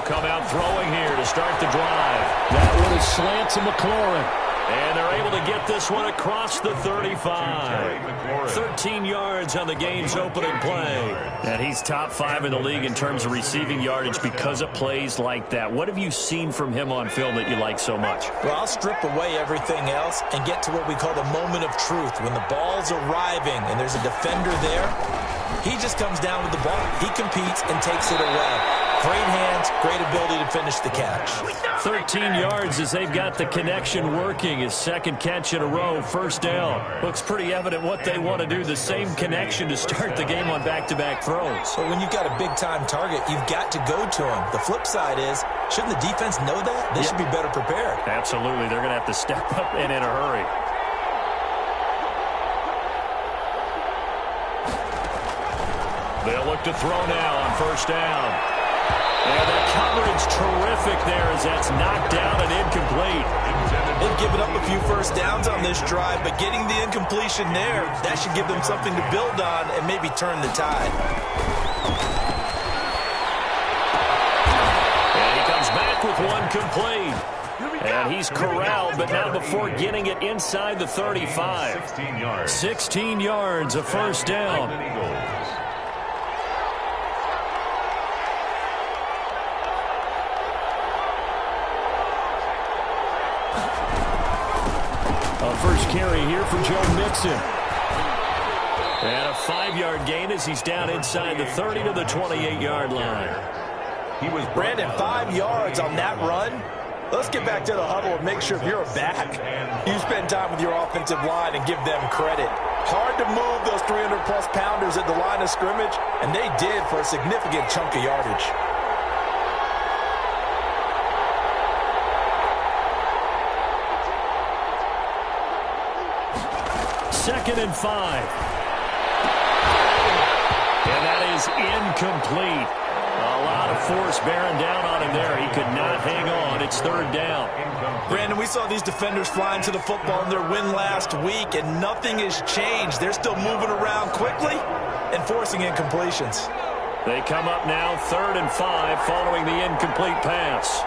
They'll come out throwing here to start the drive. That one is slant to McLaurin. And they're able to get this one across the 35. 13 yards on the game's opening play. And he's top 5 in the league in terms of receiving yardage because of plays like that. What have you seen from him on film that you like so much? Well, I'll strip away everything else and get to what we call the moment of truth. When the ball's arriving and there's a defender there, he just comes down with the ball. He competes and takes it away. Great hands, great ability to finish the catch. 13 yards as they've got the connection working. His second catch in a row, first down. Looks pretty evident what they want to do. The same connection to start the game on back-to-back throws. So when you've got a big-time target, you've got to go to him. The flip side is, shouldn't the defense know that? They should be better prepared. Absolutely. They're going to have to step up and in a hurry. They'll look to throw now on first down. And the coverage terrific there as that's knocked down and incomplete. They've given up a few first downs on this drive, but getting the incompletion there, that should give them something to build on and maybe turn the tide. And he comes back with one complete. And he's corralled, but not before getting it inside the 35. 16 yards, a first down. First carry here for Joe Mixon. And a 5-yard gain as he's down inside the 30 to the 28-yard line. He was Brandon 5 yards on that run. Let's get back to the huddle and make sure if you're a back, you spend time with your offensive line and give them credit. Hard to move those 300-plus pounders at the line of scrimmage, and they did for a significant chunk of yardage. Second and 5. And that is incomplete. A lot of force bearing down on him there. He could not hang on. It's third down. Brandon, we saw these defenders flying to the football in their win last week, and nothing has changed. They're still moving around quickly and forcing incompletions. They come up now, third and 5, following the incomplete pass.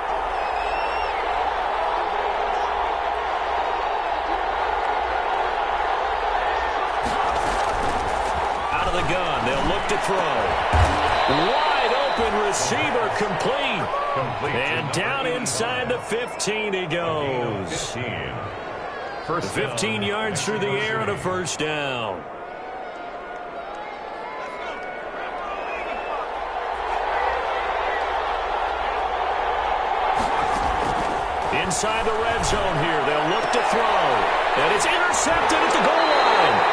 The gun. They'll look to throw. Wide open receiver complete. And down inside the 15 he goes. 15 yards through the air and a first down. Inside the red zone here. They'll look to throw. And it's intercepted at the goal line.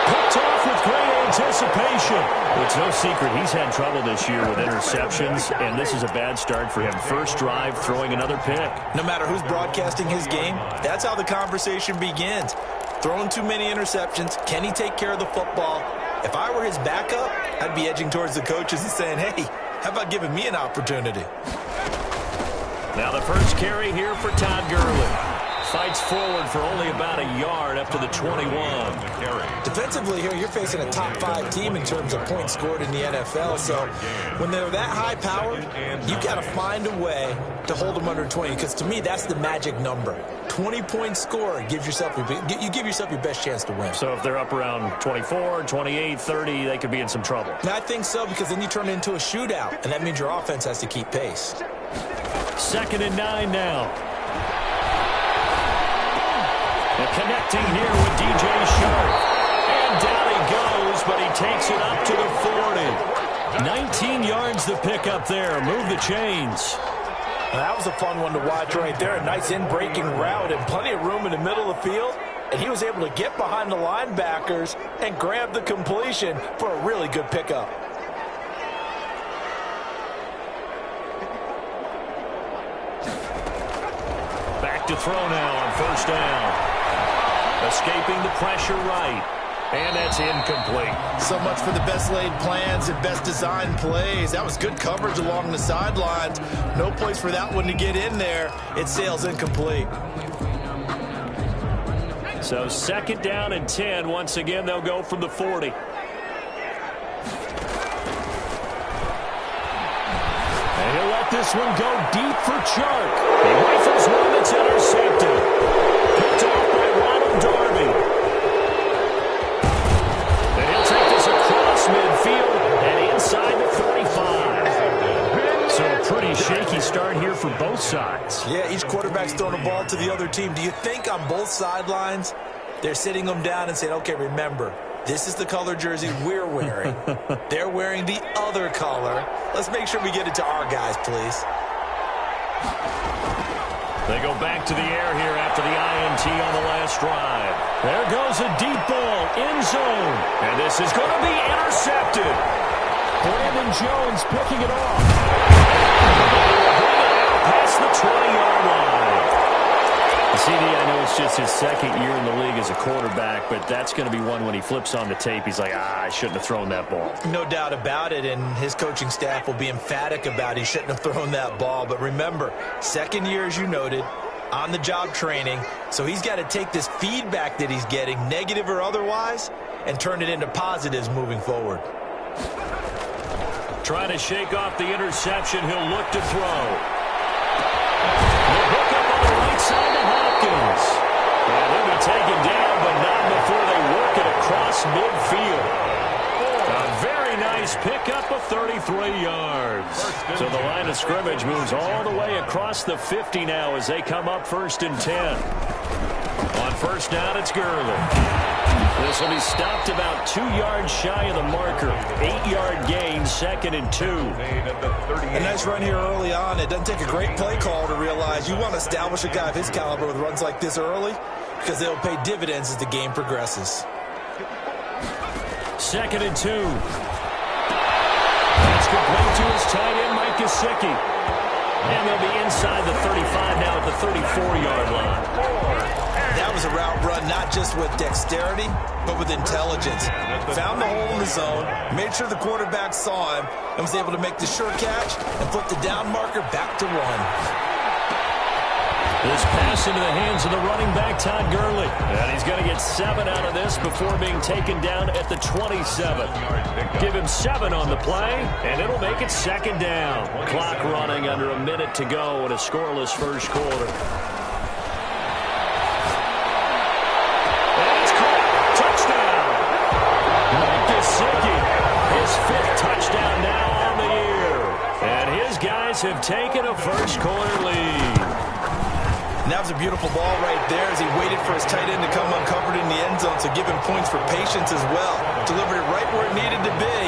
Picked off with great anticipation. It's no secret he's had trouble this year with interceptions, and this is a bad start for him. First drive, throwing another pick. No matter who's broadcasting his game, that's how the conversation begins. Throwing too many interceptions. Can he take care of the football? If I were his backup, I'd be edging towards the coaches and saying, hey, how about giving me an opportunity? Now the first carry here for Todd Gurley. Fights forward for only about a yard up to the 21. Defensively here, you're facing a top 5 team in terms of points scored in the NFL. So when they're that high powered, you've got to find a way to hold them under 20. Because to me, that's the magic number. 20-point score gives yourself you give yourself your best chance to win. So if they're up around 24, 28, 30, they could be in some trouble. And I think so, because then you turn it into a shootout, and that means your offense has to keep pace. Second and 9 now. And connecting here with DJ Sharp. And down he goes, but he takes it up to the 40. 19 yards to pick up there. Move the chains. Well, that was a fun one to watch right there. A nice in-breaking route and plenty of room in the middle of the field. And he was able to get behind the linebackers and grab the completion for a really good pickup. Back to throw now on first down. Escaping the pressure right. And that's incomplete. So much for the best laid plans and best designed plays. That was good coverage along the sidelines. No place for that one to get in there. It sails incomplete. So second down and 10. Once again, they'll go from the 40. And he'll let this one go deep for Chark. He rifles one that's intercepted. Picked off by Ronald Darby. And he'll take this across midfield and inside the 45. So a pretty shaky start here for both sides. Yeah, each quarterback's throwing the ball to the other team. Do you think on both sidelines they're sitting them down and saying, okay, remember, this is the color jersey we're wearing. They're wearing the other color. Let's make sure we get it to our guys, please. They go back to the air here after the INT on the last drive. There goes a deep ball, end zone. And this is going to be intercepted. Brandon Jones picking it off. Past the 20-yard line. CD, I know it's just his second year in the league as a quarterback, but that's going to be one when he flips on the tape. He's like, I shouldn't have thrown that ball. No doubt about it, and his coaching staff will be emphatic about he shouldn't have thrown that ball. But remember, second year, as you noted, on-the-job training, so he's got to take this feedback that he's getting, negative or otherwise, and turn it into positives moving forward. Trying to shake off the interception. He'll look to throw. He'll hook up on the right side to Hopkins. And he'll be taken down, but not before they work it across midfield. A very nice pickup of 33 yards. So the line of scrimmage moves all the way across the 50 now as they come up 1st and 10. On first down, it's Gurley. This will be stopped about 2 yards shy of the marker. 8-yard gain, 2nd and 2. A nice run here early on. It doesn't take a great play call to realize you want to establish a guy of his caliber with runs like this early because they'll pay dividends as the game progresses. 2nd and 2. That's complete to his tight end, Mike Gesicki. And they'll be inside the 35 now at the 34-yard line. That was a route run not just with dexterity, but with intelligence. Found the hole in the zone, made sure the quarterback saw him, and was able to make the sure catch and flip the down marker back to run. This pass into the hands of the running back, Todd Gurley. And he's going to get 7 out of this before being taken down at the 27. Give him 7 on the play, and it'll make it 2nd down. Clock running under a minute to go in a scoreless first quarter. And it's caught. Touchdown. Mike Gesicki, his 5th touchdown now on the year. And his guys have taken a first quarter lead. And that was a beautiful ball right there as he waited for his tight end to come uncovered in the end zone, so give him points for patience as well. Delivered it right where it needed to be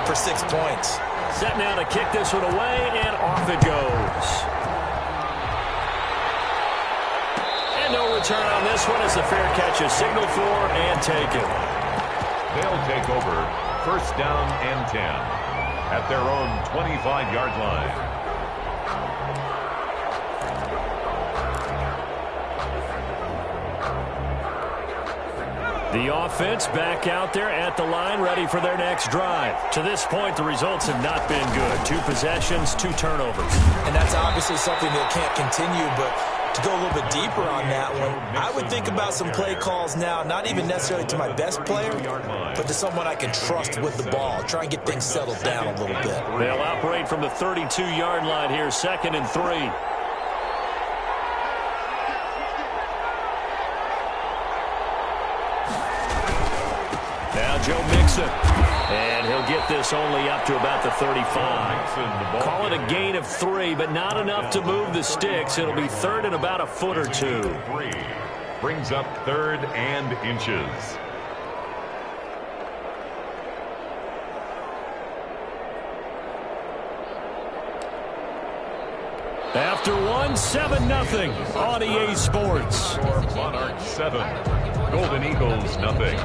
for 6 points. Set now to kick this one away, and off it goes. And no return on this one as the fair catch is signaled for and taken. They'll take over 1st down and 10 at their own 25-yard line. The offense back out there at the line, ready for their next drive. To this point, the results have not been good. 2 possessions, 2 turnovers. And that's obviously something that can't continue, but to go a little bit deeper on that one, I would think about some play calls now, not even necessarily to my best player, but to someone I can trust with the ball. Try and get things settled down a little bit. They'll operate from the 32-yard line here, 2nd and 3. Now Joe Mixon, and he'll get this only up to about the 35. Call it a gain of 3, but not enough to move the sticks. It'll be 3rd and about a foot or 2. Brings up 3rd and inches. After 1, 7-0 on EA Sports. Monarchs 7, Golden Eagles 0.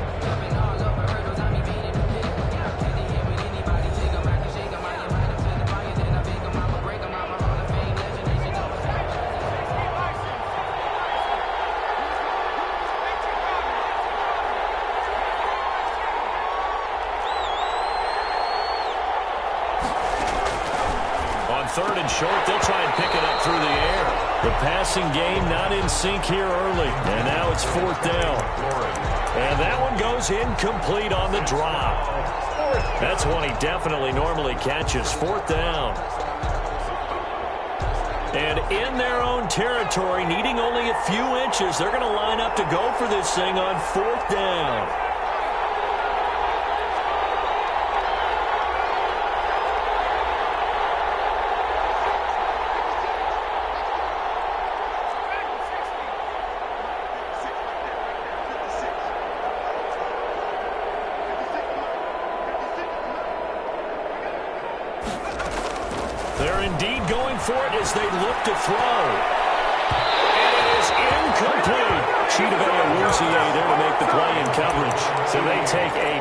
Third and short, they'll try and pick it up through the air. The passing game not in sync here early. And now it's 4th down. And that one goes incomplete on the drop. That's one he definitely normally catches. 4th down. And in their own territory, needing only a few inches, they're going to line up to go for this thing on 4th down. They're indeed going for it as they look to throw. And it is incomplete. Chidobe there to make the play in coverage. So they take a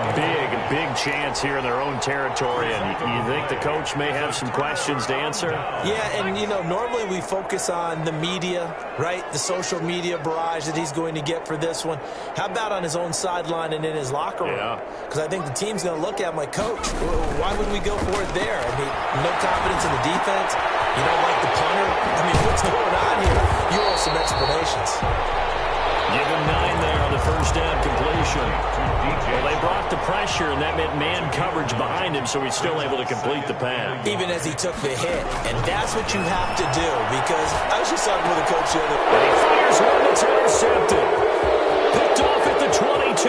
big chance here in their own territory. And you think the coach may have some questions to answer? Yeah, and, you know, normally we focus on the media, right? The social media barrage that he's going to get for this one. How about on his own sideline and in his locker room? Because I think the team's going to look at him like, Coach, why would we go for it there? I mean, no confidence in the defense. You don't like the punter. I mean, what's going on here? You owe some explanations. Give him 9 there on the first down completion. Well, they brought the pressure, and that meant man coverage behind him, so he's still able to complete the pass. Even as he took the hit. And that's what you have to do, because I was just talking with a coach the other day. And he fires one that's intercepted. Picked off at the 22.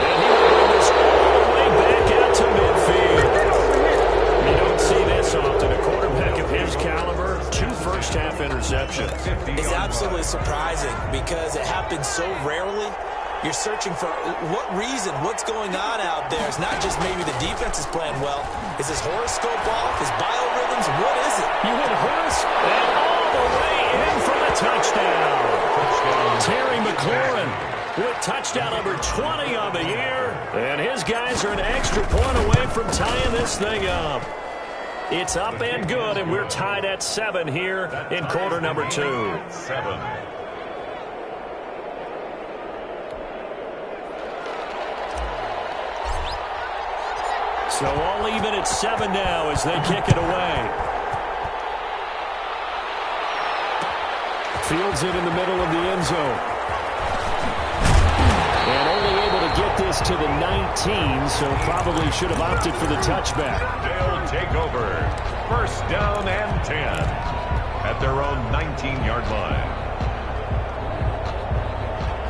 And he will bring this all the way back out to midfield. You don't see this often. A quarterback of his caliber, 2 first-half interceptions. It's absolutely surprising because it happens so rarely. You're searching for what reason, what's going on out there. It's not just maybe the defense is playing well. Is his horoscope off? His biorhythms? What is it? You hit Horace and all the way in for the touchdown. Terry McLaurin with touchdown number 20 on the year. And his guys are an extra point away from tying this thing up. It's up and good, and we're tied at 7 here in quarter number 2. 7. So all even at 7 now as they kick it away. Fields it in the middle of the end zone. And only able to get this to the 19, so probably should have opted for the touchback. They'll take over. First down and 10 at their own 19-yard line.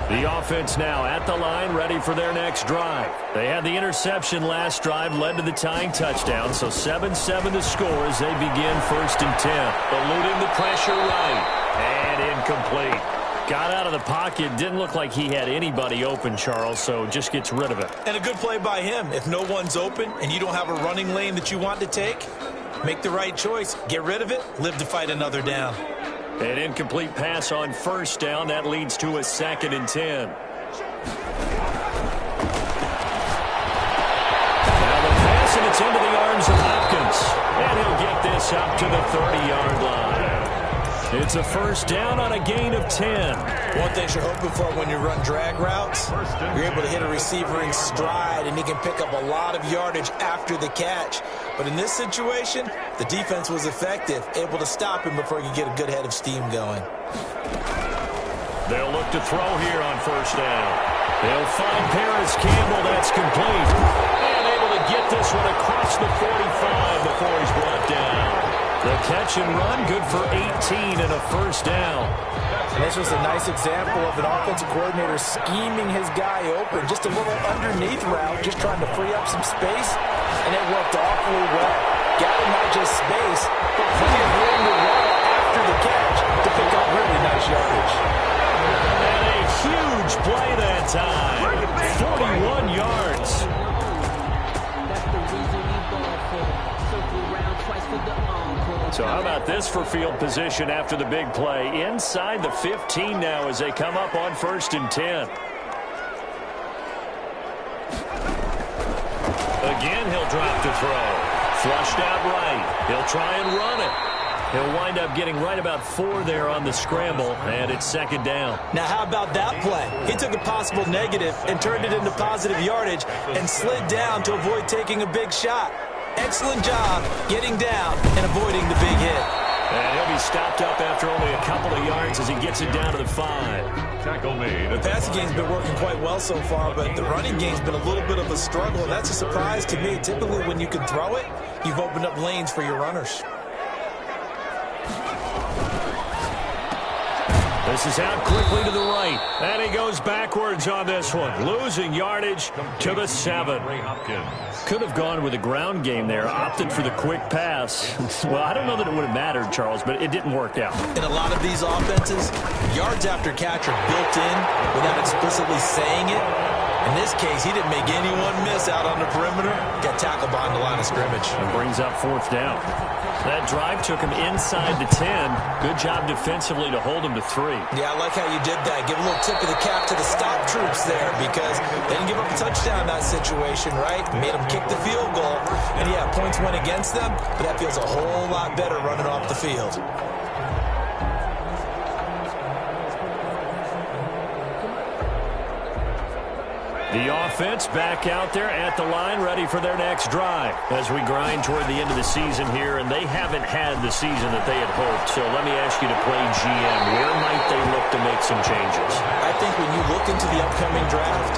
The offense now at the line, ready for their next drive. They had the interception last drive, led to the tying touchdown, so 7-7 to score as they begin 1st and 10. Eluding the pressure right, and incomplete. Got out of the pocket, didn't look like he had anybody open, Charles, so just gets rid of it. And a good play by him. If no one's open and you don't have a running lane that you want to take, make the right choice. Get rid of it, live to fight another down. An incomplete pass on 1st down. That leads to a 2nd and 10. Now the pass, and it's into the arms of Hopkins. And he'll get this up to the 30-yard line. It's a 1st down on a gain of 10. One thing you're hoping for when you run drag routes, you're able to hit a receiver in stride, and he can pick up a lot of yardage after the catch. But in this situation, the defense was effective, able to stop him before he could get a good head of steam going. They'll look to throw here on 1st down. They'll find Paris Campbell. That's complete. And able to get this one across the 45 before he's brought down. The catch and run, good for 18 and a 1st down. And this was a nice example of an offensive coordinator scheming his guy open. Just a little underneath route, just trying to free up some space, and it worked awfully well. Got him not just space, but plenty of room to run after the catch to pick up really nice yardage. And a huge play that time. 41 yards. So how about this for field position after the big play? Inside the 15 now as they come up on 1st and 10. Again, he'll drop to throw. Flushed out right. He'll try and run it. He'll wind up getting right about 4 there on the scramble, and it's 2nd down. Now, how about that play? He took a possible negative and turned it into positive yardage and slid down to avoid taking a big shot. Excellent job getting down and avoiding the big hit. And he'll be stopped up after only a couple of yards as he gets it down to the 5. Tackle made. The passing game's been working quite well so far, but the running game's been a little bit of a struggle, and that's a surprise to me. Typically, when you can throw it, you've opened up lanes for your runners. This is out quickly to the right. And he goes backwards on this one. Losing yardage to the 7. Could have gone with a ground game there. Opted for the quick pass. Well, I don't know that it would have mattered, Charles, but it didn't work out. In a lot of these offenses, yards after catch are built in without explicitly saying it. In this case, he didn't make anyone miss out on the perimeter. Got tackled behind the line of scrimmage. And brings up 4th down. That drive took him inside the 10. Good job defensively to hold him to 3. Yeah, I like how you did that. Give a little tip of the cap to the stop troops there because they didn't give up a touchdown in that situation, right? Made them kick the field goal. And, yeah, points went against them, but that feels a whole lot better running off the field. The offense back out there at the line, ready for their next drive as we grind toward the end of the season here, and they haven't had the season that they had hoped. So let me ask you to play GM. Where might they look to make some changes? I think when you look into the upcoming draft,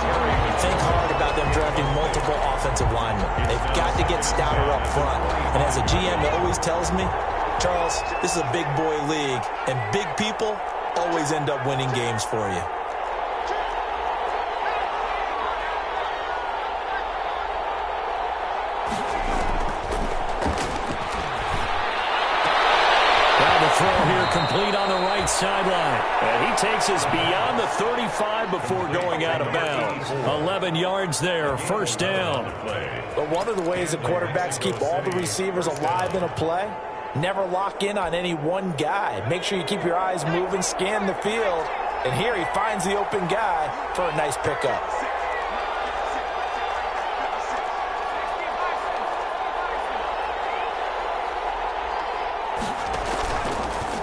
think hard about them drafting multiple offensive linemen. They've got to get stouter up front. And as a GM always tells me, Charles, this is a big boy league, and big people always end up winning games for you. Throw here complete on the right sideline. And he takes us beyond the 35 before going out of bounds. 11 yards there, 1st down. But one of the ways that quarterbacks keep all the receivers alive in a play, never lock in on any one guy. Make sure you keep your eyes moving, scan the field. And here he finds the open guy for a nice pickup.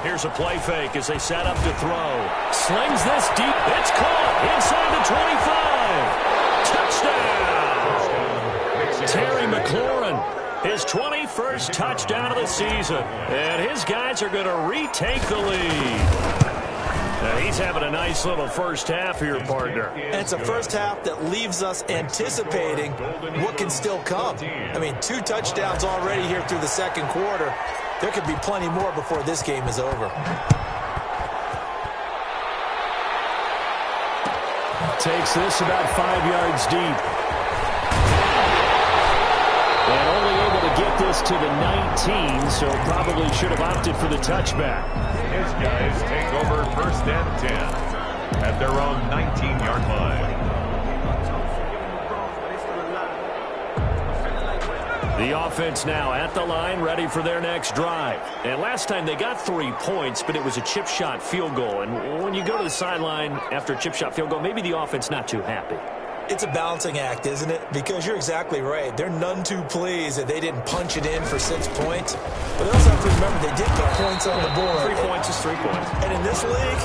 Here's a play fake as they set up to throw. Slings this deep. It's caught inside the 25. Touchdown. Terry McLaurin, his 21st touchdown of the season. And his guys are going to retake the lead. And he's having a nice little first half here, partner. And it's a first half that leaves us anticipating what can still come. I mean, 2 touchdowns already here through the second quarter. There could be plenty more before this game is over. Takes this about 5 yards deep. And only able to get this to the 19, so probably should have opted for the touchback. His guys take over 1st and 10 at their own 19-yard line. The offense now at the line, ready for their next drive. And last time they got 3 points, but it was a chip shot field goal. And when you go to the sideline after a chip shot field goal, maybe the offense not too happy. It's a balancing act, isn't it? Because you're exactly right. They're none too pleased that they didn't punch it in for 6 points. But they also have to remember they did put points on the board. 3 points is 3 points. And in this league,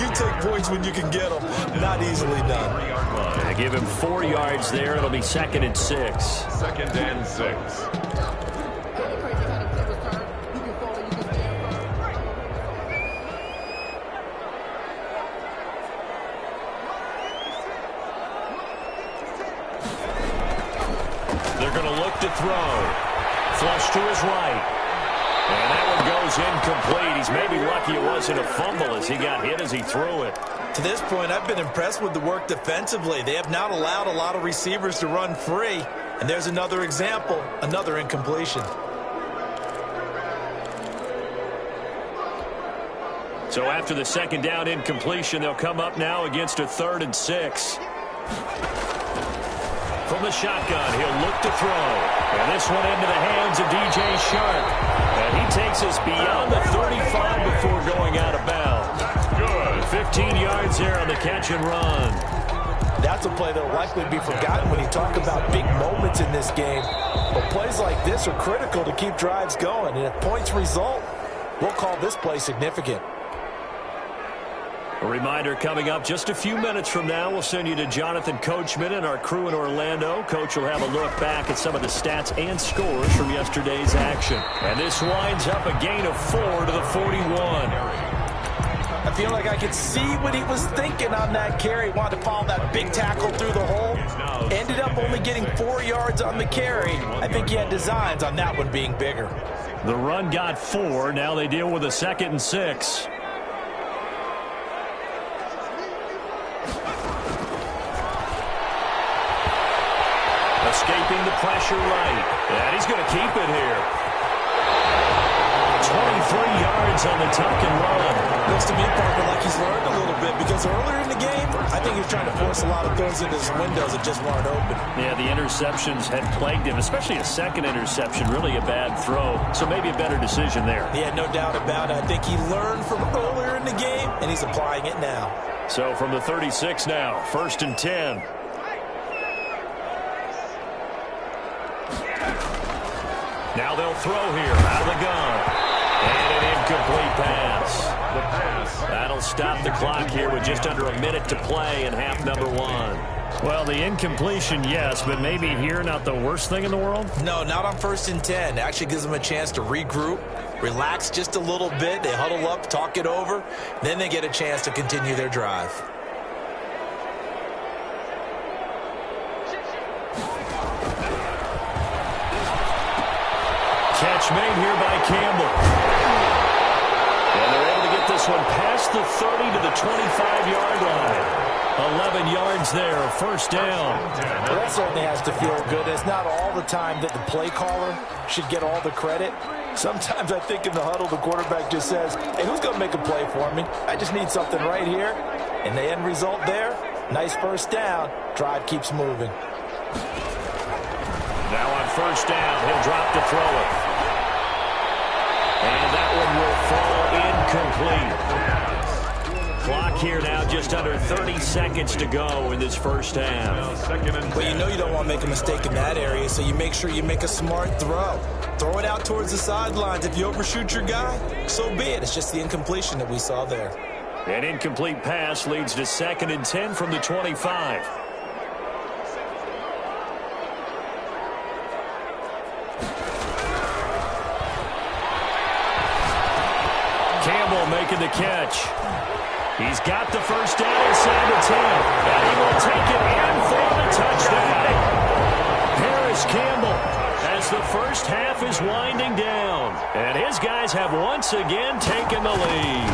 you take points when you can get them. Not easily done. They give him 4 yards there. It'll be 2nd and 6. 2nd and 6. They're going to look to throw. Flush to his right. And that one goes incomplete. He's maybe lucky it wasn't a fumble as he got hit as he threw it. To this point, I've been impressed with the work defensively. They have not allowed a lot of receivers to run free. And there's another example, another incompletion. So after the 2nd down incompletion, they'll come up now against a 3rd and 6. From the shotgun, he'll look to throw. And this one into the hands of DJ Shark. And he takes us beyond the 35 before going out of bounds. Good. 15 yards there on the catch and run. That's a play that will likely be forgotten when you talk about big moments in this game. But plays like this are critical to keep drives going. And if points result, we'll call this play significant. A reminder coming up just a few minutes from now, we'll send you to Jonathan Coachman and our crew in Orlando. Coach will have a look back at some of the stats and scores from yesterday's action. And this winds up a gain of 4 to the 41. I feel like I could see what he was thinking on that carry. Wanted to follow that big tackle through the hole. Ended up only getting 4 yards on the carry. I think he had designs on that one being bigger. The run got 4. Now they deal with a 2nd and 6. Escaping the pressure right. And he's going to keep it here. 23 yards on the tuck and run. Looks to me, Parker, like he's learned a little bit because earlier in the game, I think he was trying to force a lot of throws into his windows that just weren't open. Yeah, the interceptions had plagued him, especially a second interception. Really a bad throw, so maybe a better decision there. Yeah, no doubt about it. I think he learned from earlier in the game, and he's applying it now. So from the 36 now, 1st and 10. Now they'll throw here out of the gun. And an incomplete pass. That'll stop the clock here with just under a minute to play in half number 1. Well, the incompletion, yes, but maybe here not the worst thing in the world? No, not on 1st and 10. It actually gives them a chance to regroup, relax just a little bit. They huddle up, talk it over. Then they get a chance to continue their drive. Catch made here by Campbell. And they're able to get this one past the 30 to the 25-yard line. 11 yards there, 1st down. Well, that certainly has to feel good. It's not all the time that the play caller should get all the credit. Sometimes I think in the huddle, the quarterback just says, hey, who's going to make a play for me? I just need something right here. And the end result there, nice 1st down. Drive keeps moving. Now on 1st down, he'll drop to throw it. And that one will fall incomplete. Clock here now just under 30 seconds to go in this 1st half. Well, you know you don't want to make a mistake in that area, so you make sure you make a smart throw. Throw it out towards the sidelines. If you overshoot your guy, so be it. It's just the incompletion that we saw there. An incomplete pass leads to 2nd and 10 from the 25. Campbell making the catch. He's got the 1st down inside the 10. And he will take it in for the touchdown. Paris Campbell, as the 1st half is winding down. And his guys have once again taken the lead.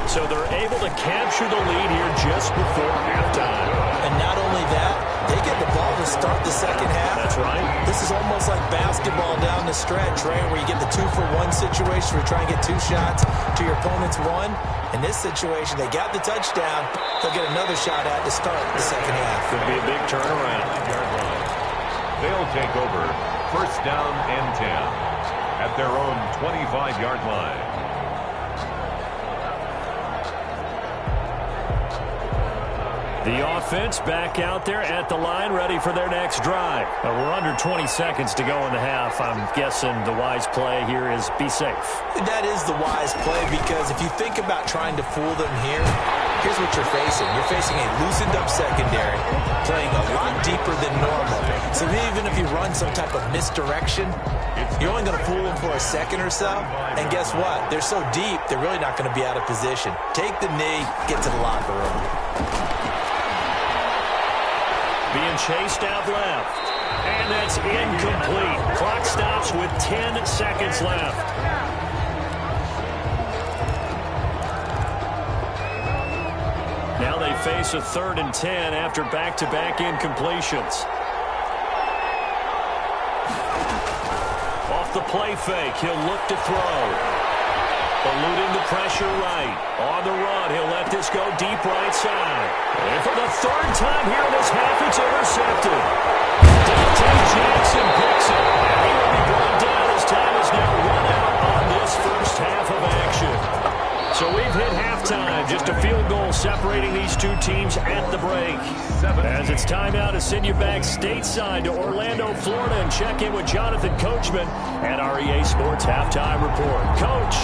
So they're able to capture the lead here just before halftime. And not only that, they get the ball to start the 2nd half. That's right. This is almost like basketball down the stretch, right, where you get the 2-for-1 situation where you try and get 2 shots to your opponent's 1. In this situation, they got the touchdown. They'll get another shot at to start the 2nd half. Could be a big turnaround. They'll take over 1st down and 10 at their own 25-yard line. The offense back out there at the line, ready for their next drive. We're under 20 seconds to go in the half. I'm guessing the wise play here is be safe. That is the wise play, because if you think about trying to fool them here, here's what you're facing. You're facing a loosened up secondary, playing a lot deeper than normal. So even if you run some type of misdirection, you're only going to fool them for a second or so. And guess what? They're so deep, they're really not going to be out of position. Take the knee, get to the locker room. Being chased out left. And that's incomplete. Clock stops with 10 seconds left. Now they face a 3rd and 10 after back-to-back incompletions. Off the play fake, he'll look to throw. Eluding the pressure right. On the run, he'll let this go deep right side. And for the 3rd time here in this half, it's intercepted. Dante Jackson picks it. And he will be brought down as time is now run out on this 1st half of action. So we've hit halftime. Just a field goal separating these two teams at the break. As it's time now to send you back stateside to Orlando, Florida, and check in with Jonathan Coachman at our EA Sports Halftime Report. Coach.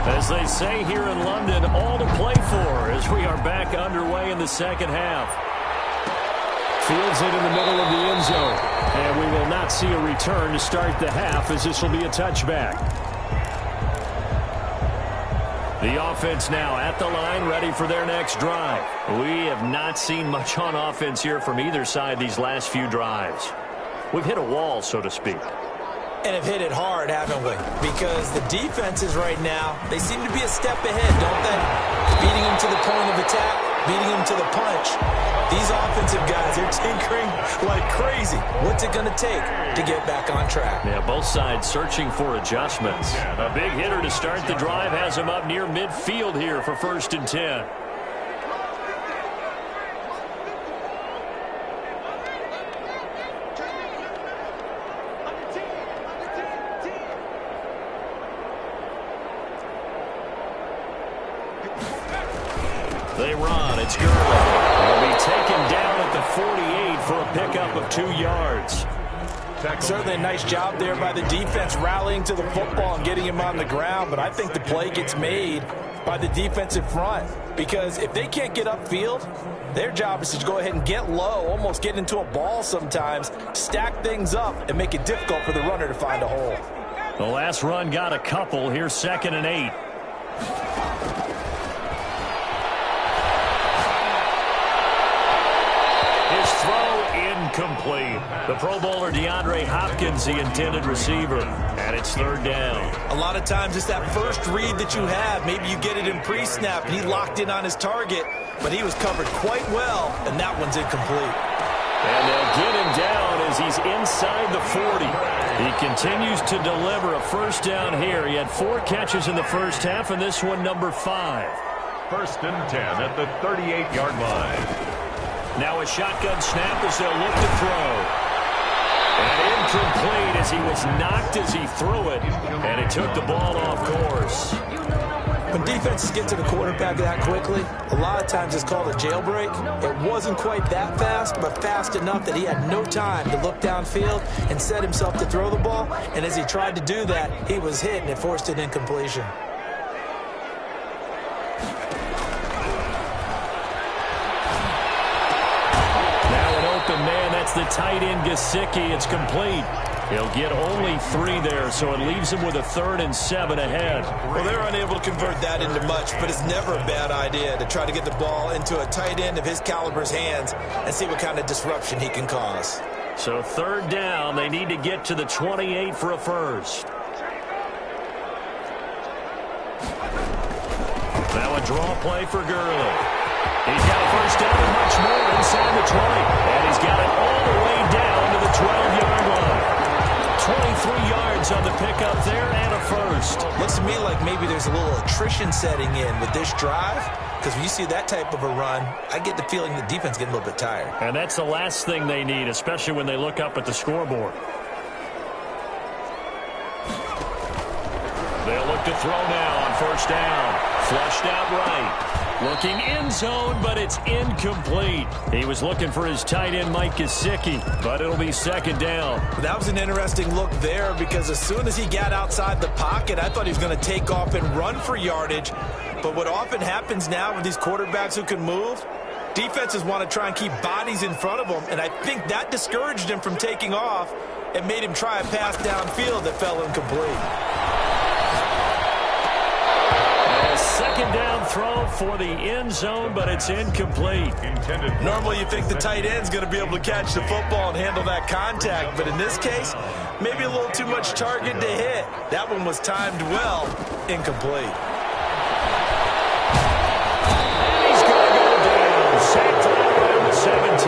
As they say here in London, all to play for as we are back underway in the 2nd half. Fields it in the middle of the end zone. And we will not see a return to start the half, as this will be a touchback. The offense now at the line, ready for their next drive. We have not seen much on offense here from either side these last few drives. We've hit a wall, so to speak. And have hit it hard, haven't we? Because the defenses right now, they seem to be a step ahead, don't they? Beating them to the point of attack, beating them to the punch. These offensive guys, they're tinkering like crazy. What's it going to take to get back on track? Yeah, both sides searching for adjustments. A big hitter to start the drive has him up near midfield here for 1st and 10. They run. It's Gurley. He'll be taken down at the 48 for a pickup of 2 yards. Certainly a nice job there by the defense rallying to the football and getting him on the ground, but I think the play gets made by the defensive front because if they can't get upfield, their job is to go ahead and get low, almost get into a ball sometimes, stack things up, and make it difficult for the runner to find a hole. The last run got a couple. Here's 2nd and 8. Incomplete. The Pro Bowler DeAndre Hopkins, the intended receiver, and it's 3rd down. A lot of times it's that first read that you have. Maybe you get it in pre-snap, and he locked in on his target, but he was covered quite well, and that one's incomplete. And they'll get him down as he's inside the 40. He continues to deliver a 1st down here. He had 4 catches in the first half, and this one number 5. 1st and 10 at the 38-yard line. Now a shotgun snap as they'll look to throw. And incomplete as he was knocked as he threw it. And it took the ball off course. When defenses get to the quarterback that quickly, a lot of times it's called a jailbreak. It wasn't quite that fast, but fast enough that he had no time to look downfield and set himself to throw the ball. And as he tried to do that, he was hit and it forced an incompletion. Man, that's the tight end Gesicki. It's complete. He'll get only 3 there, so it leaves him with a 3rd and 7 ahead. Well, they're unable to convert that into much, but it's never a bad idea to try to get the ball into a tight end of his caliber's hands and see what kind of disruption he can cause. So 3rd down, they need to get to the 28 for a 1st. Now a draw play for Gurley. He's got a 1st down and much more inside the 20. And he's got it all the way down to the 12-yard line. 23 yards on the pickup there and a 1st. Looks to me like maybe there's a little attrition setting in with this drive. Because when you see that type of a run, I get the feeling the defense getting a little bit tired. And that's the last thing they need, especially when they look up at the scoreboard. They'll look to throw now on 1st down. Flushed out right. Looking end zone, but it's incomplete. He was looking for his tight end, Mike Gesicki, but it'll be 2nd down. That was an interesting look there because as soon as he got outside the pocket, I thought he was going to take off and run for yardage. But what often happens now with these quarterbacks who can move, defenses want to try and keep bodies in front of them, and I think that discouraged him from taking off and made him try a pass downfield that fell incomplete. 2nd down throw for the end zone, but it's incomplete. Normally you think the tight end's going to be able to catch the football and handle that contact, but in this case, maybe a little too much target to hit. That one was timed well, incomplete. And he's going to go down. Sacked right around the 17.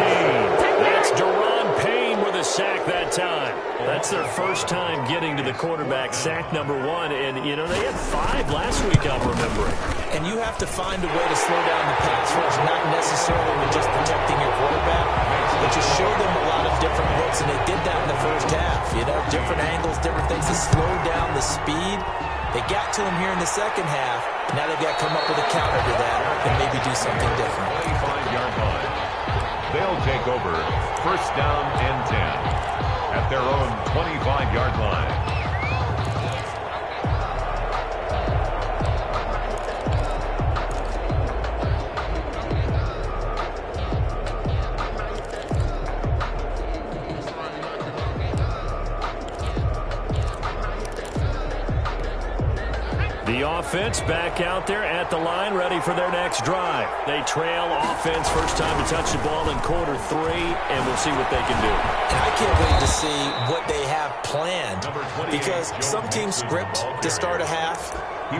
That's Daron Payne with a sack that time. That's their 1st time getting to the quarterback, sack number 1. And, you know, they had 5 last week, I'm remembering. And you have to find a way to slow down the pass rush, not necessarily with just protecting your quarterback, but you show them a lot of different looks, and they did that in the first half. You know, different angles, different things to slow down the speed. They got to him here in the second half. Now they've got to come up with a counter to that and maybe do something different. 25-yard line. They'll take over 1st down and 10 at their own 25-yard line. The offense back out there at the line, ready for their next drive. They trail offense, first time to touch the ball in quarter 3, and we'll see what they can do. And I can't wait to see what they have planned, because some teams script to start a half.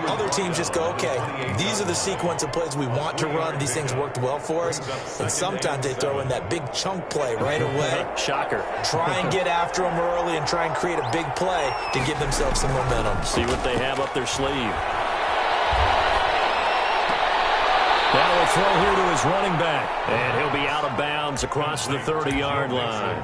Other teams just go, okay, these are the sequence of plays we want to run. These things worked well for us. And sometimes they throw in that big chunk play right away. Shocker. Try and get after them early and try and create a big play to give themselves some momentum. See what they have up their sleeve. Now we'll throw here to his running back. And he'll be out of bounds across the 30-yard line.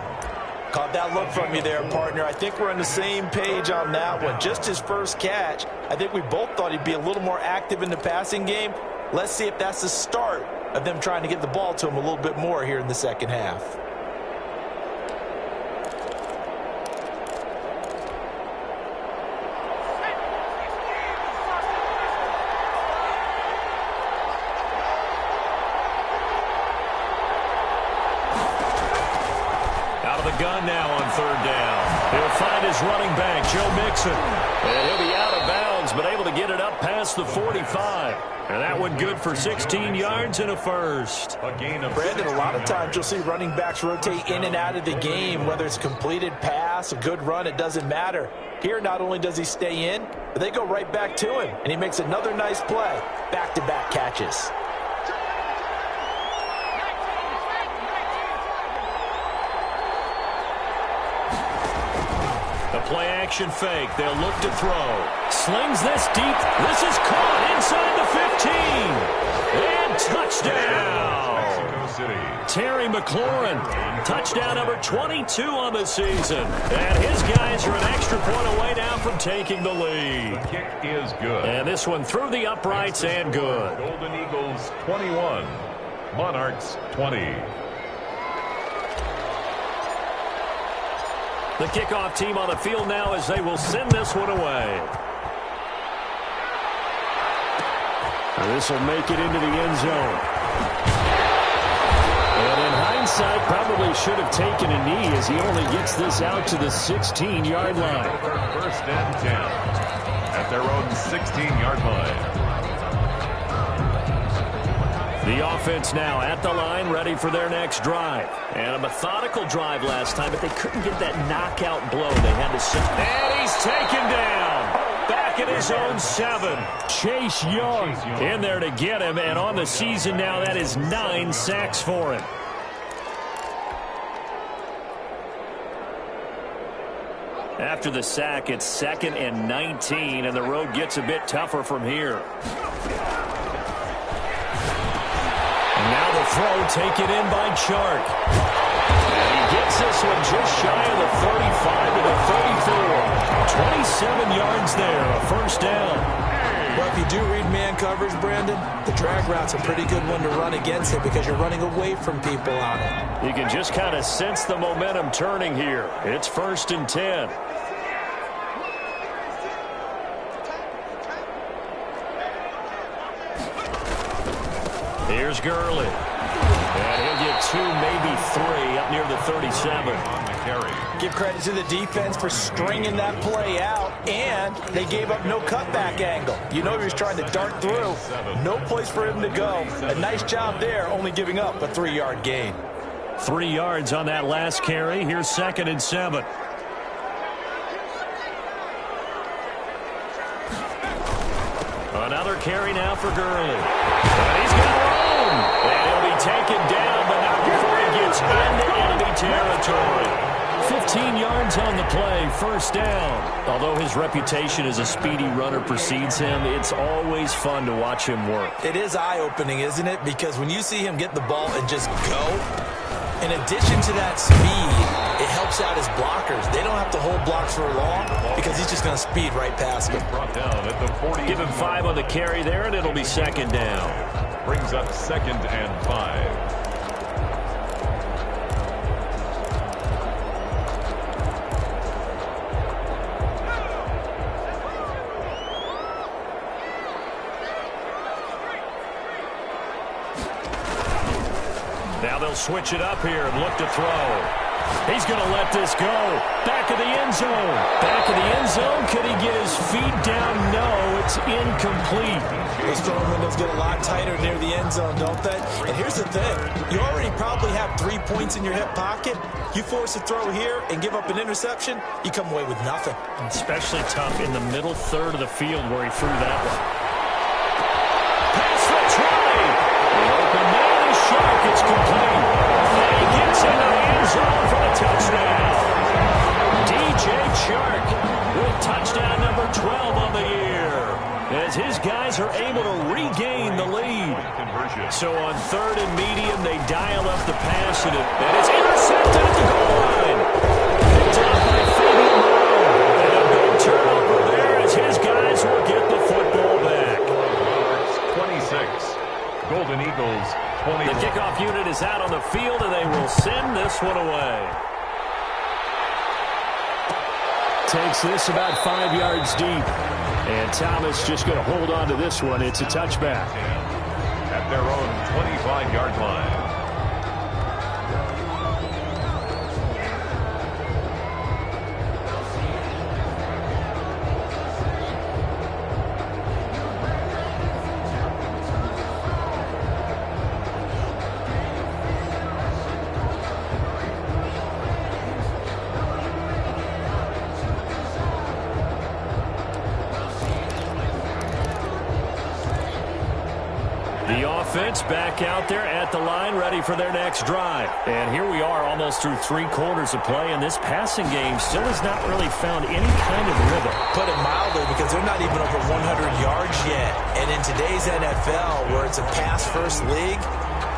Caught that look from you there, partner. I think we're on the same page on that one. Just his first catch. I think we both thought he'd be a little more active in the passing game. Let's see if that's the start of them trying to get the ball to him a little bit more here in the second half. Gun now on third down. He'll find his running back, Joe Mixon. And he'll be out of bounds, but able to get it up past the 45. And that one good for 16 yards and a first. Brandon, a lot of times you'll see running backs rotate in and out of the game, whether it's a completed pass, a good run, it doesn't matter. Here, not only does he stay in, but they go right back to him, and he makes another nice play. Back-to-back catches. Play-action fake. They'll look to throw. Slings this deep. This is caught inside the 15. And touchdown. Terry McLaurin. Touchdown number 22 on the season. And his guys are an extra point away now from taking the lead. The kick is good. And this one through the uprights and good. Golden Eagles 21. Monarchs 20. The kickoff team on the field now as they will send this one away. This will make it into the end zone. And in hindsight, probably should have taken a knee as he only gets this out to the 16-yard line. First and 10 at their own 16-yard line. The offense now at the line, ready for their next drive. And a methodical drive last time, but they couldn't get that knockout blow. They had to set. And he's taken down. Back at his own 7. Chase Young in there to get him. And on the season now, that is 9 sacks for him. After the sack, it's 2nd and 19, and the road gets a bit tougher from here. Now the throw taken in by Chark. And he gets this one just shy of the 35 to the 34. 27 yards there, a first down. Well, if you do read man coverage, Brandon, the drag route's a pretty good one to run against it because you're running away from people on it. You can just kind of sense the momentum turning here. It's 1st and 10. Here's Gurley. And he'll get 2, maybe 3 up near the 37. Give credit to the defense for stringing that play out, and they gave up no cutback angle. You know he was trying to dart through. No place for him to go. A nice job there, only giving up a 3-yard gain. 3 yards on that last carry. Here's 2nd and 7. Another carry now for Gurley. And he's got room. And he'll be taken down, but not before he gets into enemy territory. 15 yards on the play, first down. Although his reputation as a speedy runner precedes him, it's always fun to watch him work. It is eye-opening, isn't it? Because when you see him get the ball and just go, in addition to that speed, it helps out his blockers. They don't have to hold blocks for long because he's just going to speed right past them. Brought down at the 40. Give him 5 on the carry there, and it'll be 2nd down. Brings up 2nd and 5. Now they'll switch it up here and look to throw. He's going to let this go. Back of the end zone. Back of the end zone. Could he get his feet down? No, it's incomplete. Those throwing windows get a lot tighter near the end zone, don't they? And here's the thing. You already probably have 3 points in your hip pocket. You force a throw here and give up an interception, you come away with nothing. Especially tough in the middle third of the field where he threw that one. Pass for Troy. The open man is Shark. It's complete. And he gets into the end zone for the touchdown. DJ Shark with touchdown number 12 on the year, as his guys are able to regain the lead. So on third and medium, they dial up the pass, and it's intercepted at the goal line. Picked up by Fabian Moreau. And a big turnover there as his guys will get the football back. 26. Golden Eagles, 21. The kickoff unit is out on the field, and they will send this one away. Takes this about 5 yards deep. And Thomas just going to hold on to this one. It's a touchback. At their own 25-yard line. Back out there at the line, ready for their next drive. And here we are almost through 3 quarters of play, and this passing game still has not really found any kind of rhythm. Put it mildly, because they're not even over 100 yards yet. And in today's NFL, where it's a pass-first league,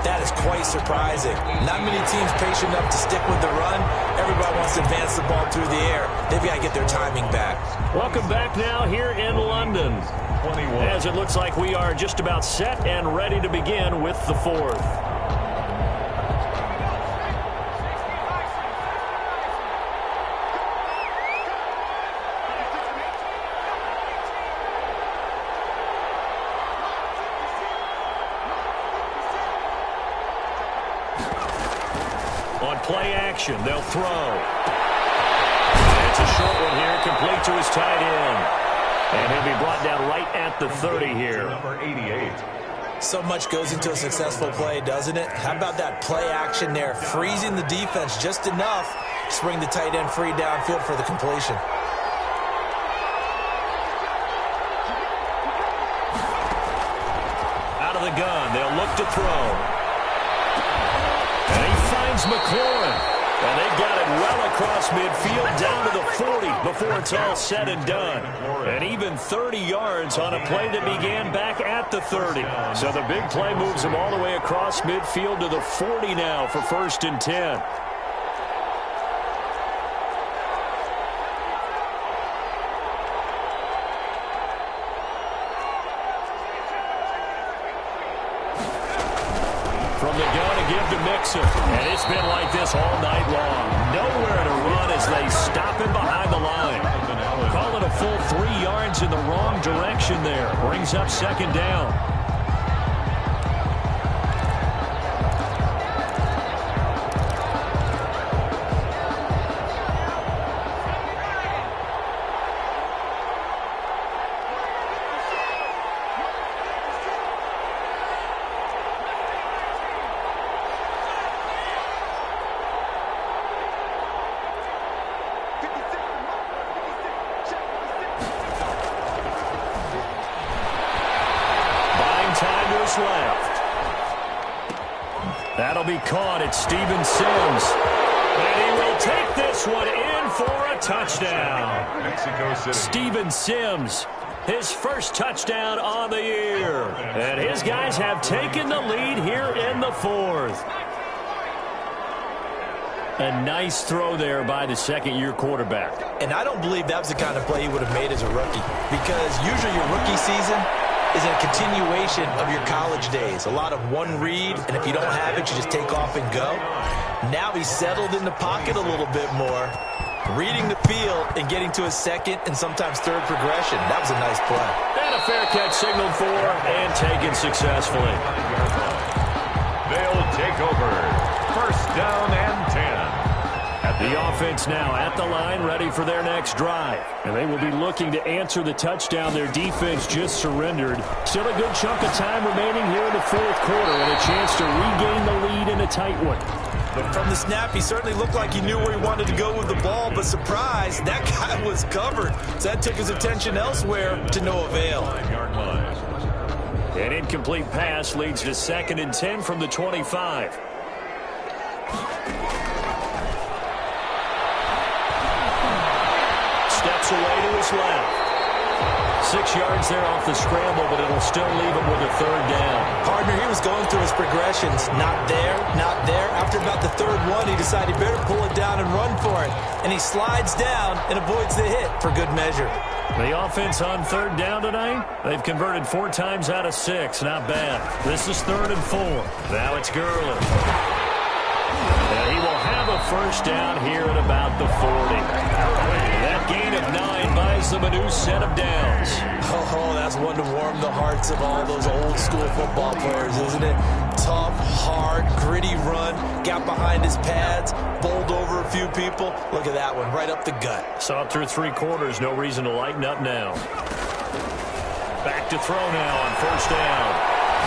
that is quite surprising. Not many teams patient enough to stick with the run. Everybody wants to advance the ball through the air. They've got to get their timing back. Welcome back now here in London, 21. as it looks like we are just about set and ready to begin with the fourth. On play action, they'll throw. And it's a short one here, complete to his tight end. And he'll be brought down right at the 30 here. Number 88. So much goes into a successful play, doesn't it? How about that play action there? Freezing the defense just enough to bring the tight end free downfield for the completion. Out of the gun, they'll look to throw. And he finds McLaurin. And they've got it well across midfield down to the 40 before it's all said and done. And even 30 yards on a play that began back at the 30. So the big play moves them all the way across midfield to the 40 now for 1st and 10. From the gun to give to Mixon. And it's been like this all night long. Nowhere to run as they stop him behind the line. Call it a full 3 yards in the wrong direction there. Brings up 2nd down. Left. That'll be caught at Steven Sims. And he will take this one in for a touchdown. Mexico City. Steven Sims, his first touchdown on the year. And his guys have taken the lead here in the 4th. A nice throw there by the second-year quarterback. And I don't believe that was the kind of play he would have made as a rookie, because usually your rookie season is a continuation of your college days. A lot of one read, and if you don't have it, you just take off and go. Now he's settled in the pocket a little bit more, reading the field and getting to his second and sometimes third progression. That was a nice play. And a fair catch signaled for and taken successfully. They'll take over. 1st down and 10. The offense now at the line, ready for their next drive. And they will be looking to answer the touchdown their defense just surrendered. Still a good chunk of time remaining here in the fourth quarter and a chance to regain the lead in a tight one. But from the snap, he certainly looked like he knew where he wanted to go with the ball, but surprise, that guy was covered. So that took his attention elsewhere to no avail. An incomplete pass leads to 2nd and 10 from the 25. Steps away to his left. 6 yards there off the scramble, but it'll still leave him with a 3rd down. Partner, he was going through his progressions. Not there, not there. After about the 3rd one, he decided he better pull it down and run for it. And he slides down and avoids the hit for good measure. The offense on 3rd down tonight, they've converted 4 times out of 6. Not bad. This is 3rd and 4. Now it's Gurley. And he will have a 1st down here at about the 40. That gain of 9 buys them a new set of downs. Oh, that's one to warm the hearts of all those old-school football players, isn't it? Tough, hard, gritty run, got behind his pads, bowled over a few people. Look at that one, right up the gut. Saw it through 3 quarters, no reason to lighten up now. Back to throw now on 1st down.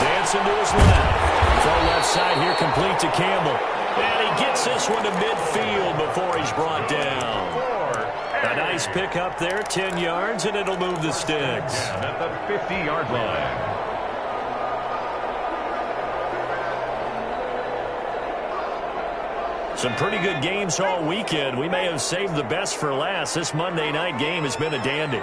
Dancing to his left. Throw left side here, complete to Campbell. And he gets this one to midfield before he's brought down. A nice pick up there, 10 yards, and it'll move the sticks. At the 50-yard line. Some pretty good games all weekend. We may have saved the best for last. This Monday night game has been a dandy.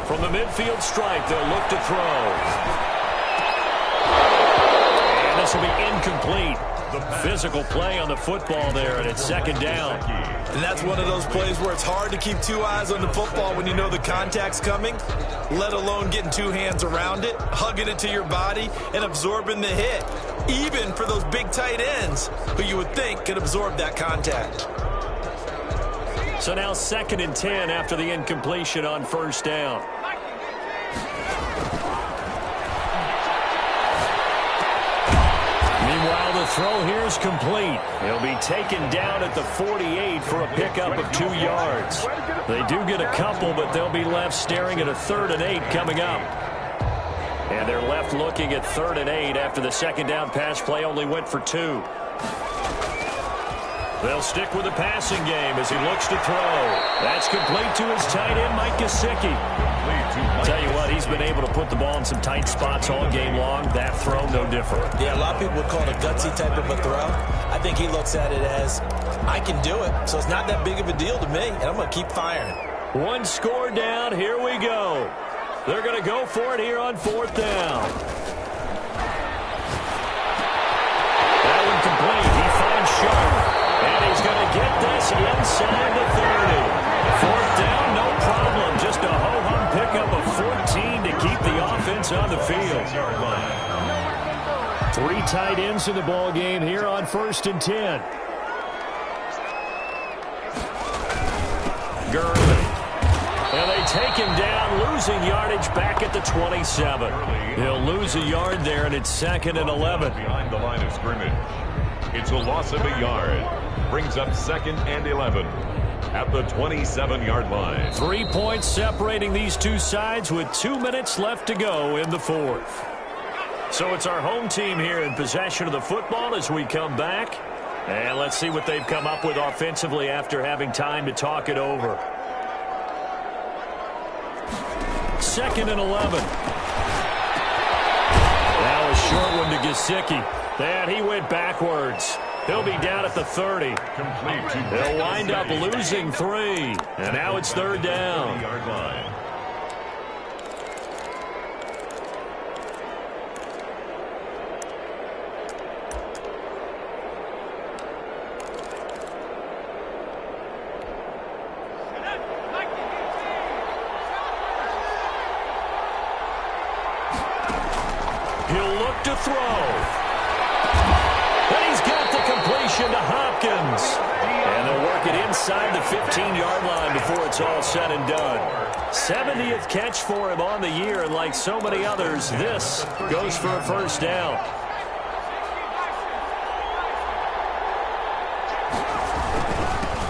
From the midfield stripe, they'll look to throw. And this will be incomplete. Physical play on the football there, and it's 2nd down. And that's one of those plays where it's hard to keep 2 eyes on the football when you know the contact's coming, let alone getting 2 hands around it, hugging it to your body, and absorbing the hit, even for those big tight ends who you would think could absorb that contact. So now 2nd and 10 after the incompletion on 1st down. Meanwhile, the throw here is complete. He'll be taken down at the 48 for a pickup of 2 yards. They do get a couple, but they'll be left staring at a 3rd and 8 coming up. And they're left looking at 3rd and 8 after the 2nd down pass play only went for 2. They'll stick with the passing game as he looks to throw. That's complete to his tight end, Mike Gesicki. Tell you what, he's been able to put the ball in some tight spots all game long. That throw, no different. Yeah, a lot of people would call it a gutsy type of a throw. I think he looks at it as, I can do it, so it's not that big of a deal to me, and I'm going to keep firing. 1 score down, here we go. They're going to go for it here on 4th down. That one complete. He finds Sharp. And he's going to get this inside the 30. 4th down, no problem. Just a ho-hum pickup of 14 to keep the offense on the field. 3 tight ends in the ball game here on 1st and 10. Gurley. And they take him down, losing yardage back at the 27. He'll lose a yard there, and it's 2nd and 11. Behind the line of scrimmage. It's a loss of a yard. Brings up 2nd and 11 at the 27-yard line. 3 points separating these two sides with 2 minutes left to go in the 4th. So it's our home team here in possession of the football as we come back. And let's see what they've come up with offensively after having time to talk it over. 2nd and 11. Now a short one to Gesicki. And he went backwards. He'll be down at the 30. They'll wind up losing 3. And now it's 3rd down. He'll look to throw. And he's got the completion to Hopkins. And they'll work it inside the 15-yard line before it's all said and done. 70th catch for him on the year, and like so many others, this goes for a first down.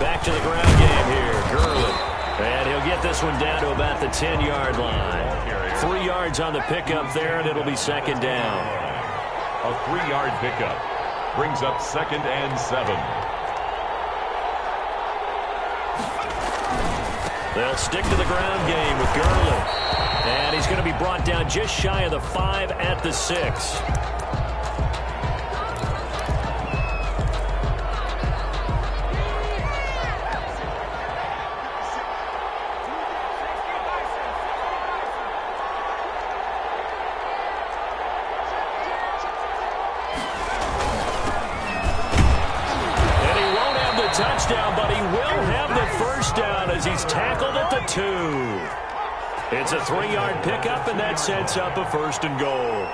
Back to the ground game here, Gurley. And he'll get this one down to about the 10-yard line. 3 yards on the pickup there, and it'll be second down. A 3-yard pickup brings up 2nd and 7. They'll stick to the ground game with Gurley. And he's going to be brought down just shy of the 5 at the 6. Touchdown, but he will have the first down as he's tackled at the 2. It's a 3-yard pickup, and that sets up a 1st and goal.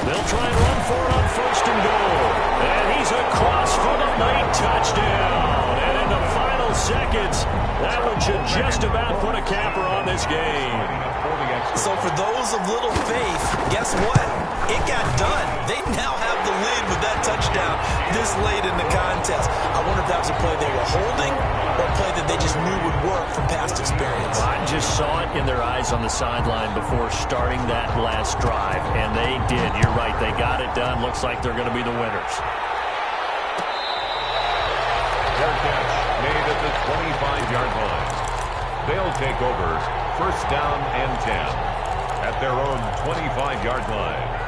They'll try and run for it on 1st and goal. And he's across for the late touchdown. And in the final seconds, that one should just about put a capper on this game. So for those of little faith, guess what? It got done. They now have the lead with that touchdown this late in the contest. I wonder if that was a play they were holding or a play that they just knew would work from past experience. I just saw it in their eyes on the sideline before starting that last drive, and they did. You're right. They got it done. Looks like they're going to be the winners. Their catch made at the 25-yard line. They'll take over 1st down and 10 at their own 25-yard line.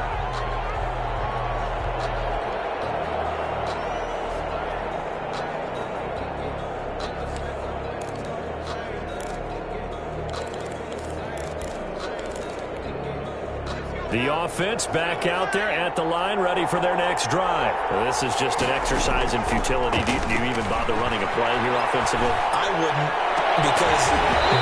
The offense back out there at the line, ready for their next drive. Well, this is just an exercise in futility. Do you even bother running a play here offensively? I wouldn't, because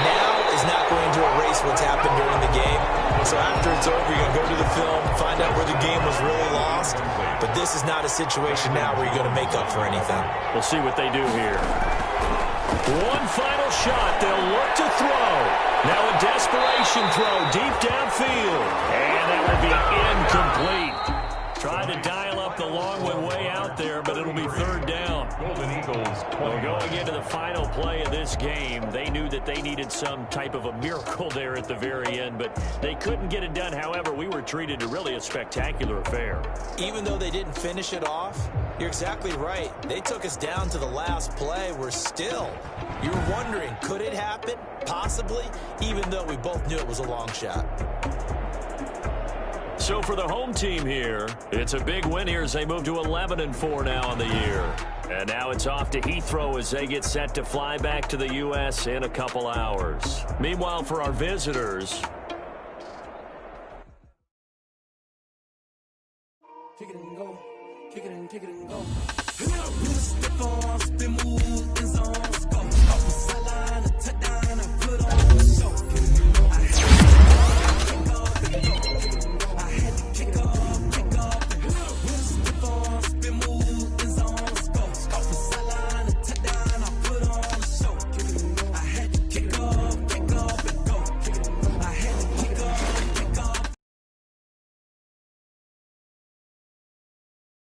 now is not going to erase what's happened during the game. So after it's over, you're going to go to the film, find out where the game was really lost. But this is not a situation now where you're going to make up for anything. We'll see what they do here. One final shot. They'll look to throw. Now a desperation throw deep downfield. And that will be incomplete. Trying to dial up the long way out there, but it'll be 3rd down. Golden Eagles. Well, going into the final play of this game, they knew that they needed some type of a miracle there at the very end, but they couldn't get it done. However, we were treated to really a spectacular affair. Even though they didn't finish it off, you're exactly right. They took us down to the last play. You're wondering, could it happen? Possibly, even though we both knew it was a long shot. So for the home team here, it's a big win here as they move to 11-4 now on the year. And now it's off to Heathrow as they get set to fly back to the U.S. in a couple hours. Meanwhile, for our visitors, kick it and go, kick it and go.